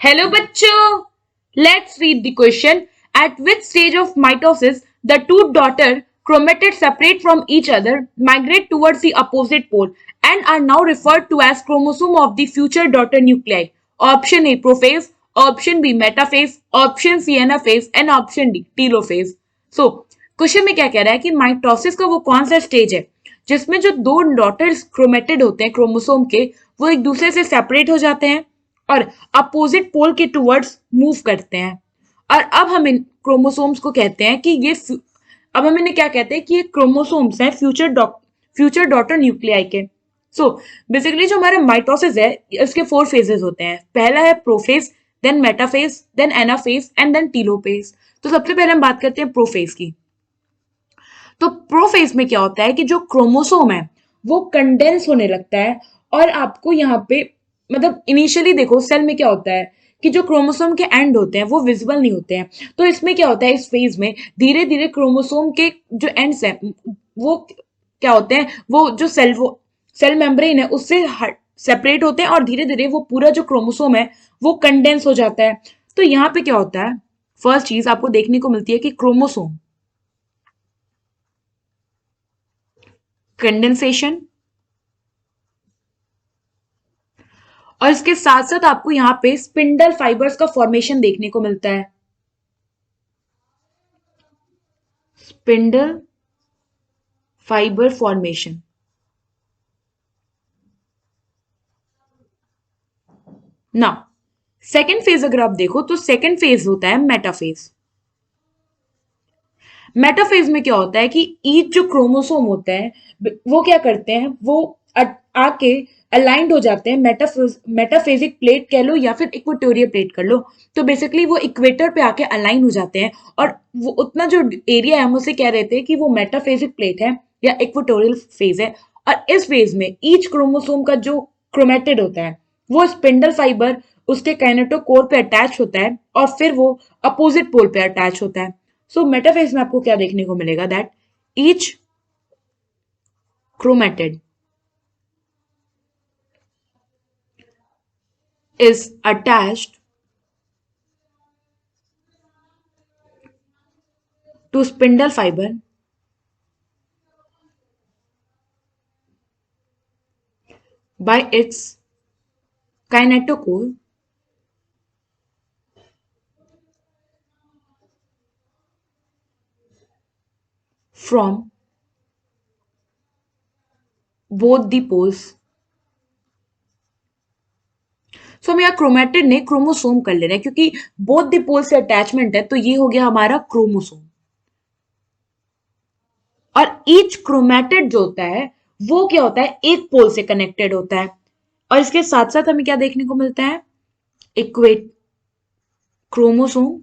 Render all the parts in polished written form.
Hello bachcho. Let's read the question. At which stage of mitosis the two daughter chromatids separate from each other, migrate towards the opposite pole, and are now referred to as chromosome of the future daughter nuclei? Option A prophase, option B metaphase, option C anaphase and option D telophase. So question में क्या कह रहा है कि mitosis का वो कौन सा स्टेज है जिसमें जो दो डॉटर्स क्रोमेटिड होते हैं क्रोमोसोम के वो एक दूसरे से सेपरेट हो जाते हैं और अपोजिट पोल के टुवर्ड्स मूव करते हैं। और अब हम इन क्रोमोसोम्स को कहते हैं कि अब हम इन्हें क्या कहते हैं कि ये क्रोमोसोम्स हैं फ्यूचर डॉटर न्यूक्लियाई के। सो बेसिकली जो हमारा माइटोसिस है इसके फोर फेजेस होते हैं। पहला है prophase, then metaphase, then anaphase and then telophase. तो सबसे पहले हम बात करते हैं प्रोफेज की। तो प्रोफेज में क्या होता है कि जो क्रोमोसोम है वो कंडेंस होने लगता है और आपको यहाँ पे मतलब इनिशियली देखो सेल में क्या होता है कि जो क्रोमोसोम के एंड होते हैं वो विजिबल नहीं होते हैं। तो इसमें क्या होता है इस फेज में धीरे धीरे क्रोमोसोम के जो एंड्स हैं वो क्या होते हैं वो सेल मेम्ब्रेन है उससे सेपरेट होते हैं और धीरे धीरे वो पूरा जो क्रोमोसोम है वो कंडेंस हो जाता है। तो यहाँ पे क्या होता है, फर्स्ट चीज आपको देखने को मिलती है कि क्रोमोसोम कंडेंसेशन, और इसके साथ साथ आपको यहाँ पे स्पिंडल फाइबर्स का फॉर्मेशन देखने को मिलता है। Spindle fibre formation. ना सेकेंड फेज अगर आप देखो तो सेकेंड फेज होता है मेटाफेज। मेटाफेज में क्या होता है कि ईच जो क्रोमोसोम होता है वो क्या करते हैं वो आके अलाइंड हो जाते हैं मेटाफेजिक प्लेट कह लो या फिर इक्वेटोरियल प्लेट कर लो। तो बेसिकली वो इक्वेटर पे आके अलाइन हो जाते हैं और वो उतना जो एरिया है हम उसे कह रहे थे कि वो मेटाफेजिक प्लेट है या इक्वेटोरियल फेज है। और इस फेज में ईच क्रोमोसोम का जो क्रोमेटिड होता है वो स्पिंडल फाइबर उसके काइनेटोकोर पे अटैच होता है और फिर वो अपोजिट पोल पे अटैच होता है। सो मेटाफेज में आपको क्या देखने को मिलेगा that each chromatid is attached to spindle fiber by its kinetochore from both the poles। सो हम यहाँ क्रोमेटिड ने क्रोमोसोम कर ले रहे हैं क्योंकि बोथ द पोल से अटैचमेंट है तो ये हो गया हमारा क्रोमोसोम। और ईच क्रोमेटिड जो होता है वो क्या होता है एक पोल से कनेक्टेड होता है। और इसके साथ साथ हमें क्या देखने को मिलता है, equate chromosome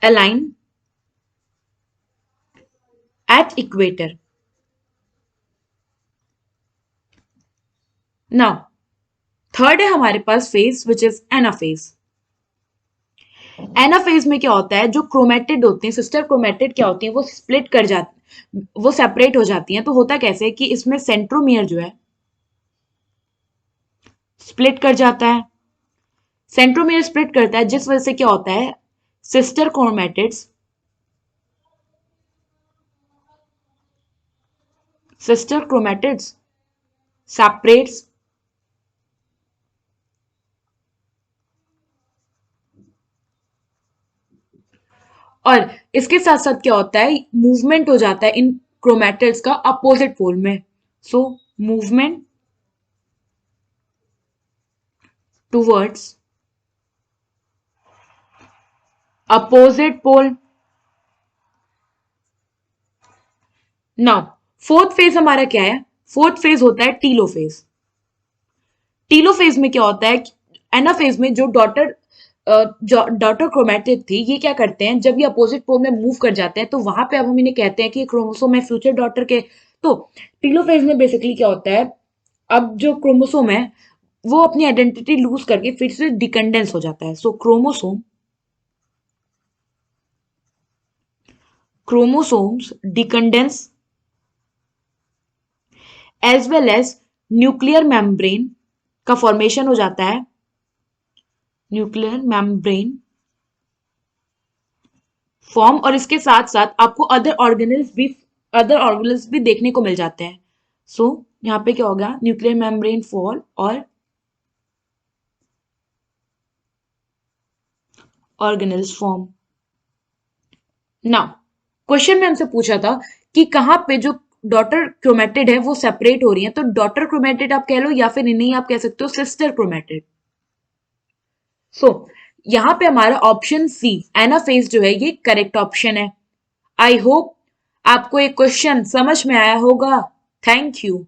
align at equator. Now third है हमारे पास phase which is anaphase. Anaphase में क्या होता है जो क्रोमेटिड होते हैं सिस्टर क्रोमेटिड क्या होती है वो स्प्लिट कर जाती वो सेपरेट हो जाती हैं। तो होता कैसे कि इसमें सेंट्रोमियर जो है स्प्लिट कर जाता है। सेंट्रोमियर स्प्लिट करता है जिस वजह से क्या होता है sister chromatids sister chromatids separates और इसके साथ साथ क्या होता है मूवमेंट हो जाता है इन क्रोमेटिड्स का अपोजिट पोल में। So movement towards opposite pole. Now fourth phase हमारा क्या है, फोर्थ फेज होता है टीलोफेज। टीलोफेज में क्या होता है, एनाफेज में जो डॉटर क्रोमेटिड थी ये क्या करते हैं जब ये अपोजिट पोल में मूव कर जाते हैं तो वहां पे अब हम इन्हें कहते हैं कि क्रोमोसोम है फ्यूचर डॉटर के। तो टीलोफेज में बेसिकली क्या होता है, अब जो क्रोमोसोम है वो अपनी आइडेंटिटी लूज करके फिर से डिकंडेंस हो जाता है। So chromosomes decondense as well as nuclear membrane का फॉर्मेशन हो जाता है, न्यूक्लियर मेम्ब्रेन फॉर्म, और इसके साथ साथ आपको अदर ऑर्गेनल्स भी देखने को मिल जाते हैं। सो यहाँ पे क्या होगा, न्यूक्लियर मेम्ब्रेन फॉल और ऑर्गेनल्स फॉर्म। नाउ क्वेश्चन में हमसे पूछा था कि कहाँ पे जो डॉटर क्रोमेटिड है वो सेपरेट हो रही है, तो डॉटर क्रोमेटिड आप कह लो या फिर इन्हें आप कह सकते हो सिस्टर क्रोमेटिड। सो यहाँ पे हमारा ऑप्शन सी एनाफेज जो है ये करेक्ट ऑप्शन है। आई होप आपको ये क्वेश्चन समझ में आया होगा। Thank you.